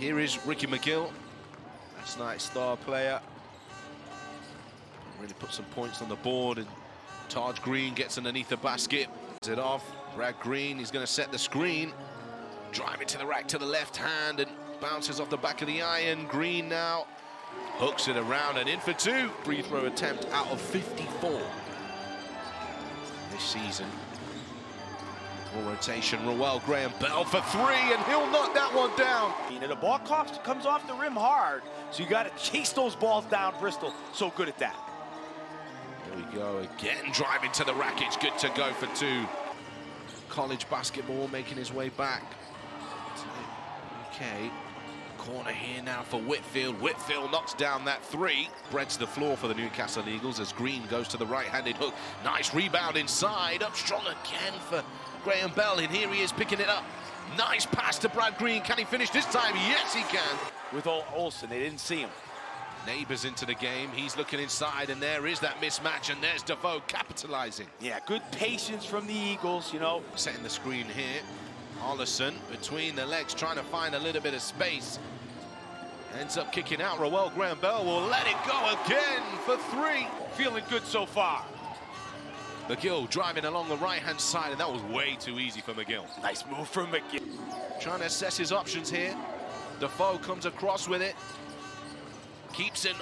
Here is Ricky McGill, last night's star player. Really put some points on the board, and Taj Green gets underneath the basket. It off. Brad Green, he's going to set the screen. Driving to the rack to the left hand and bounces off the back of the iron. Green now hooks it around and in for two. Free throw attempt out of 54 this season. Full rotation, Rowell Graham-Bell for three, and he'll knock that one down. You know, the ball comes off the rim hard, so you got to chase those balls down. Bristol, so good at that. There we go, again driving to the rack. It's good to go for two. College basketball making his way back to the UK. Corner here now for Whitfield. Whitfield knocks down that three. Breads the floor for the Newcastle Eagles as Green goes to the right-handed hook. Nice rebound inside. Up strong again for Graham-Bell, and here he is picking it up. Nice pass to Brad Green. Can he finish this time? Yes, he can. With Olsen, they didn't see him. Neighbors into the game. He's looking inside, and there is that mismatch, and there's Defoe capitalizing. Yeah, good patience from the Eagles, you know. Setting the screen here. Ollison between the legs, trying to find a little bit of space. Ends up kicking out. Rowell Graham-Bell will let it go again for three. Feeling good so far. McGill driving along the right-hand side, and that was way too easy for McGill. Nice move from McGill. Trying to assess his options here. Defoe comes across with it. Keeps him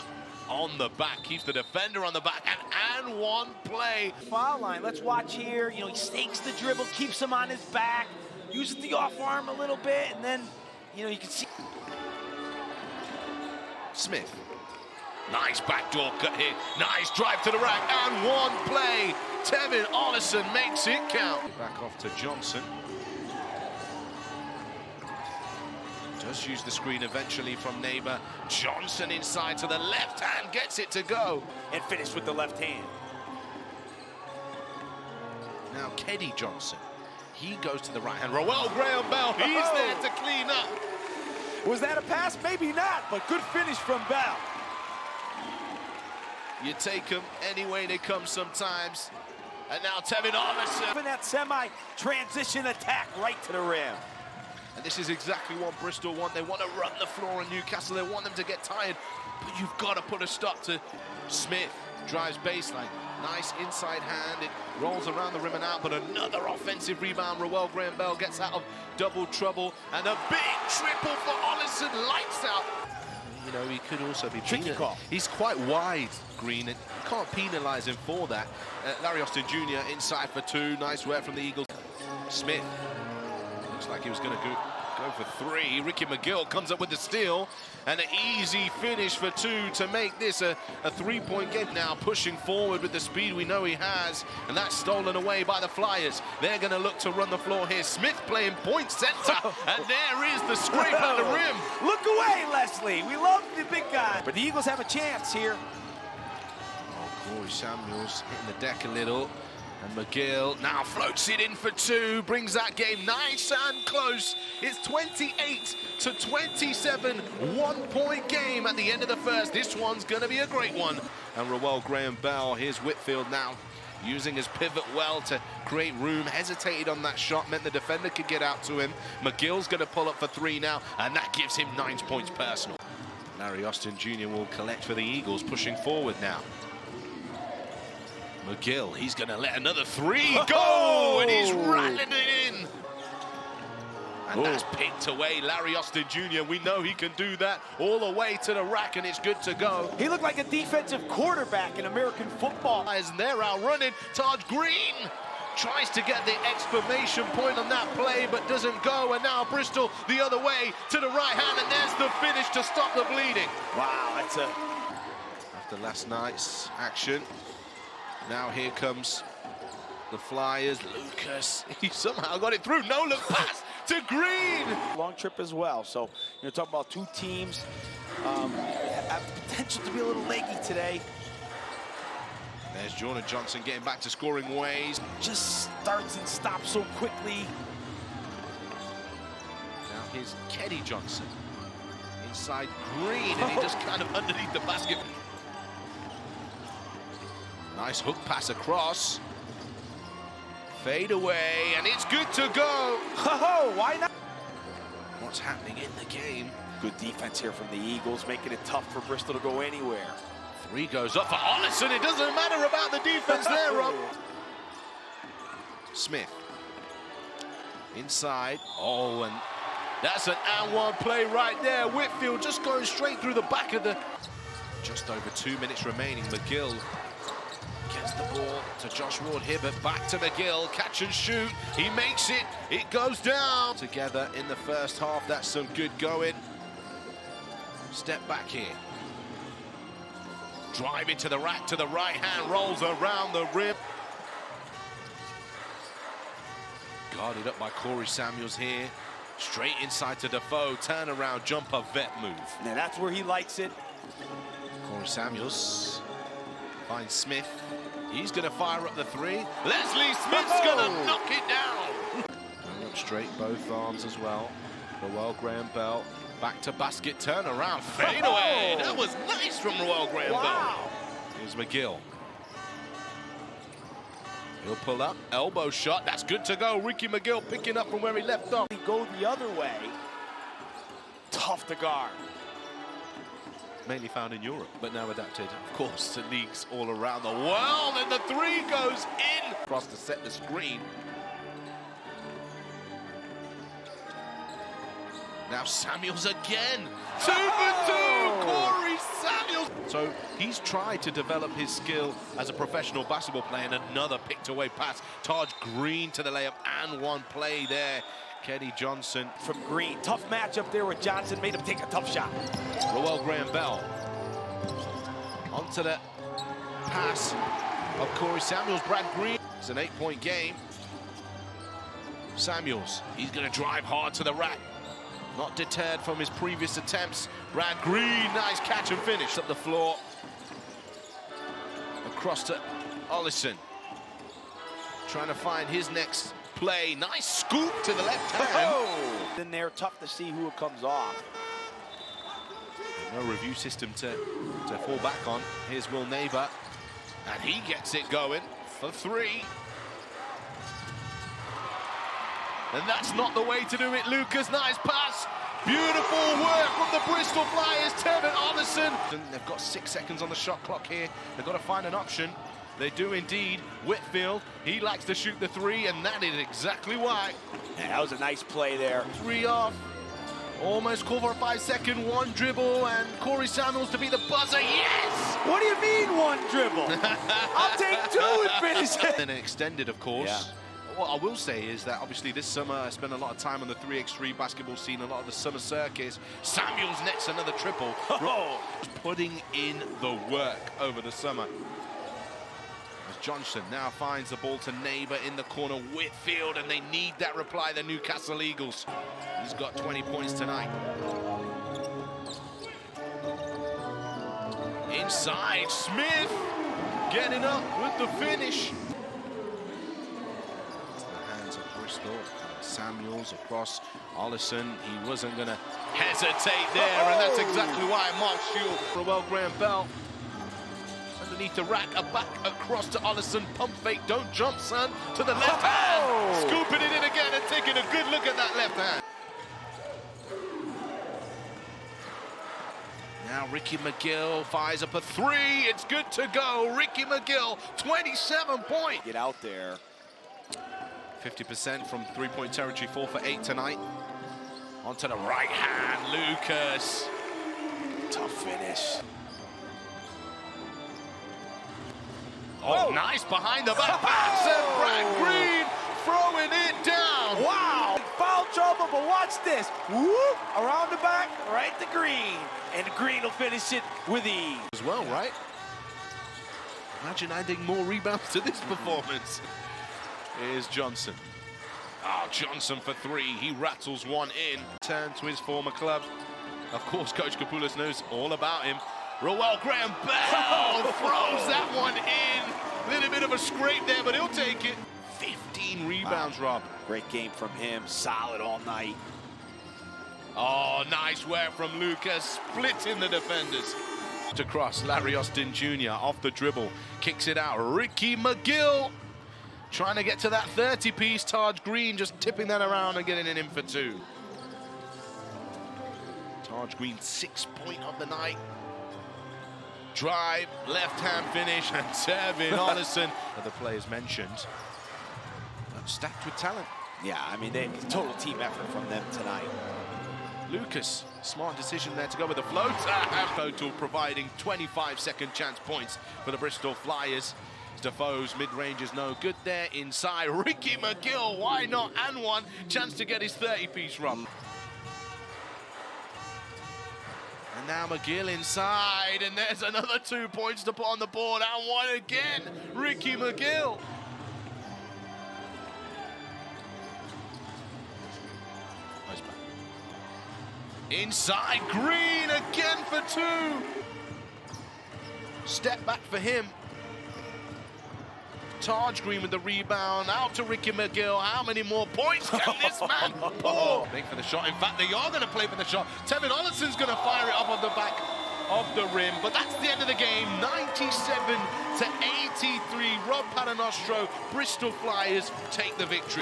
on the back, keeps the defender on the back, and one play. Foul line, let's watch here. You know, he stakes the dribble, keeps him on his back, uses the off arm a little bit, and then, you know, you can see. Smith. Nice backdoor cut here. Nice drive to the rack, and one play. Tevin Ollison makes it count. Back off to Johnson. Does use the screen eventually from neighbor. Johnson inside to the left hand, gets it to go. And finish with the left hand. Now Keddy Johnson. He goes to the right hand. Rowell Graham-Bell, he's there to clean up. Was that a pass? Maybe not, but good finish from Bell. You take them any way they come sometimes. And now Tevin Ollison. In that semi-transition attack right to the rim. And this is exactly what Bristol want. They want to run the floor in Newcastle. They want them to get tired. But you've got to put a stop to Smith. Drives baseline. Nice inside hand. It rolls around the rim and out, but another offensive rebound. Rowell Graham-Bell gets out of double trouble. And a big triple for Ollison. Lights out. You know, he could also be tricky call. He's quite wide, Green, and you can't penalise him for that. Larry Austin Jr. inside for two. Nice work from the Eagles. Smith. Looks like he was going to go for three. Ricky McGill comes up with the steal, and an easy finish for two to make this a three-point game. Now pushing forward with the speed we know he has, and that's stolen away by the Flyers. They're going to look to run the floor here. Smith playing point center, and there is the scrape at the rim. Look away, Leslie. We love the big guy. But the Eagles have a chance here. Oh, Corey Samuels hitting the deck a little. And McGill now floats it in for two, brings that game nice and close. It's 28-27, 1 point game at the end of the first. This one's going to be a great one. And Rowell Graham-Bell, here's Whitfield now, using his pivot well to create room, hesitated on that shot, meant the defender could get out to him. McGill's going to pull up for three now, and that gives him 9 points personal. Larry Austin Jr. will collect for the Eagles, pushing forward now. McGill, he's going to let another three go, and he's rattling it in. And that's picked away. Larry Austin Jr., we know he can do that all the way to the rack, and it's good to go. He looked like a defensive quarterback in American football. And they're out running. Taj Green tries to get the exclamation point on that play, but doesn't go. And now Bristol the other way to the right hand, and there's the finish to stop the bleeding. Wow, that's a... After last night's action, now here comes the Flyers. Lucas, he somehow got it through. No look pass to Green. Long trip as well. So you're talking about two teams have the potential to be a little leggy today. There's Jordan Johnson getting back to scoring ways. Just starts and stops so quickly. Now here's Keddy Johnson inside Green, and he just kind of underneath the basket. Nice hook pass across. Fade away, and it's good to go. Oh, why not? what's happening in the game. Good defense here from the Eagles, making it tough for Bristol to go anywhere. 3 goes up for Allison. It doesn't matter about the defense there, Rob. Smith. Inside. Oh, and that's an and one play right there. Whitfield just going straight through the back of the... Just over 2 minutes remaining. McGill gets the ball to Josh Ward-Hibbert. Back to McGill. Catch and shoot. He makes it. It goes down. Together in the first half. That's some good going. Step back here. Drive into the rack to the right hand. Rolls around the rim. Guarded up by Corey Samuels here. Straight inside to Defoe. Turnaround jumper vet move. Now that's where he likes it. Corey Samuels finds Smith. He's going to fire up the 3. Leslie Smith's going to knock it down. And up straight, both arms as well. Roel Graham-Bell. Back to basket, turnaround, fade away. That was nice from Roel Graham-Bell. Here's McGill. He'll pull up, elbow shot, that's good to go. Ricky McGill picking up from where he left off. He go the other way. Tough to guard. Mainly found in Europe, but now adapted, of course, to leagues all around the world. And the 3 goes in. Across to set the screen. Now Samuels again. 2 for 2, Corey Samuels. So he's tried to develop his skill as a professional basketball player, and another picked away pass. Taj Green to the layup and one play there. Kenny Johnson from Green. Tough matchup there with Johnson, made him take a tough shot. Roel Graham-Bell onto the pass of Corey Samuels. Brad Green. It's an 8-point game. Samuels, he's going to drive hard to the rack. Not deterred from his previous attempts. Brad Green, nice catch and finish. Up the floor. Across to Allison. Trying to find his next play. Nice scoop to the left hand. In there, tough to see who it comes off. No review system to fall back on. Here's Will Neighbor. And he gets it going for 3. And that's not the way to do it, Lucas. Nice pass. Beautiful work from the Bristol Flyers. Tevin Allison. They've got 6 seconds on the shot clock here. They've got to find an option. They do indeed. Whitfield, he likes to shoot the 3, and that is exactly why. Yeah, that was a nice play there. 3 off. Almost call for a 5-second. 1 dribble, and Corey Samuels to be the buzzer. Yes! What do you mean 1 dribble? I'll take 2 and finish it. And extended, of course. Yeah. What I will say is that obviously this summer I spent a lot of time on the 3x3 basketball scene, a lot of the summer circuits. Samuels nets another triple. Putting in the work over the summer. As Johnson now finds the ball to Neighbor in the corner. Whitfield, and they need that reply, the Newcastle Eagles. He's got 20 points tonight. Inside, Smith getting up with the finish. Samuels across Allison. He wasn't going to hesitate there, and that's exactly why Mark Shield. Roel Graham-Bell underneath the rack, a back across to Allison. Pump fake, don't jump, son, to the left hand. Scooping it in again and taking a good look at that left hand. Now Ricky McGill fires up a 3. It's good to go. Ricky McGill, 27 points. Get out there. 50% from 3-point territory, 4 for 8 tonight. Onto the right hand, Lucas. Tough finish. Oh, nice behind the back pass, and Brad Green throwing it down. Wow, foul trouble, but watch this. Whoop, around the back, right to Green. And Green will finish it with ease. As well, right? Imagine adding more rebounds to this performance. Here's Johnson. Oh, Johnson for 3. He rattles one in. Turn to his former club. Of course, Coach Kapoulas knows all about him. Roel Graham-Bell throws that one in. A little bit of a scrape there, but he'll take it. 15 rebounds, Rob. Great game from him. Solid all night. Oh, nice work from Lucas. Splitting the defenders. To cross, Larry Austin Jr. off the dribble. Kicks it out. Ricky McGill. Trying to get to that 30-piece. Taj Green just tipping that around and getting it in for 2. Taj Green's 6th point of the night. Drive, left-hand finish, and Tevin Olison. Other players mentioned, stacked with talent. Yeah, I mean, total team effort from them tonight. Lucas, smart decision there to go with the floater. Total providing 25 second chance points for the Bristol Flyers. Defoe's mid-range is no good there. Inside, Ricky McGill, why not? And one chance to get his 30-piece run. And now McGill inside, and there's another 2 points to put on the board, and one again, Ricky McGill. Inside, Green again for 2. Step back for him. Taj Green with the rebound, out to Ricky McGill. How many more points can this man pour? Make for the shot. In fact, they are going to play for the shot. Tevin Olison's going to fire it up on the back of the rim. But that's the end of the game. 97-83. Rob Paternostro, Bristol Flyers take the victory.